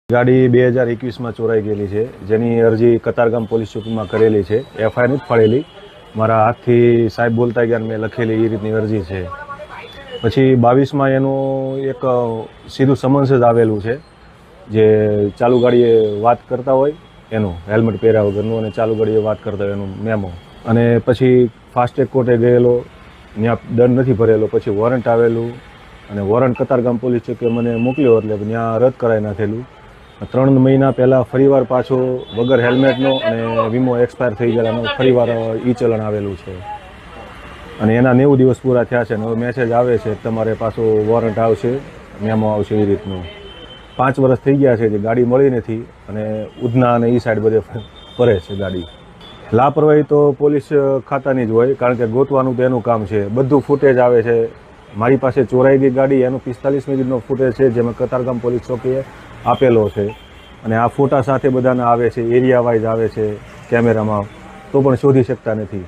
ગાડી 2021માં ચોરાઈ ગયેલી છે, જેની અરજી કતારગામ પોલીસ ચોકીમાં કરેલી છે. એફઆઈઆર નથી ફાળેલી, મારા હાથથી સાહેબ બોલતા ગયા મેં લખેલી એ રીતની અરજી છે. પછી 22માં એનું એક સીધું સમન્સ જ આવેલું છે, જે ચાલુ ગાડીએ વાત કરતા હોય એનું હેલ્મેટ પહેર્યા વગરનું, અને ચાલુ ગાડીએ વાત કરતા હોય એનું મેમો. અને પછી ફાસ્ટેગ કોર્ટે ગયેલો, ત્યાં દંડ નથી ભરેલો. પછી વોરંટ આવેલું, અને વોરંટ કતારગામ પોલીસ ચોકે મને મોકલ્યો એટલે ત્યાં રદ કરાવી નાખેલું. 3 મહિના પહેલાં ફરીવાર પાછો વગર હેલ્મેટનો અને વીમો એક્સપાયર થઈ ગયેલાનો ફરીવાર ઈ ચલણ આવેલું છે, અને એના 90 દિવસ પૂરા થયા છે. અને હવે મેસેજ આવે છે તમારે પાછો વોરંટ આવશે, મેમો આવશે એ રીતનું. 5 વર્ષ થઈ ગયા છે જે ગાડી મળી નથી, અને ઉધના અને એ સાઈડ બધે ફરે છે ગાડી. લાપરવાહી તો પોલીસ ખાતાની જ હોય, કારણ કે ગોતવાનું તો એનું કામ છે. બધું ફૂટેજ આવે છે. મારી પાસે ચોરાઈ ગઈ ગાડી એનો 45 મિનિટનો ફૂટેજ છે, જે મેં કતારગામ પોલીસ ચોકીએ આપેલો છે. અને આ ફોટા સાથે બધાના આવે છે, એરિયા વાઇઝ આવે છે કેમેરામાં, તો પણ શોધી શકતા નથી.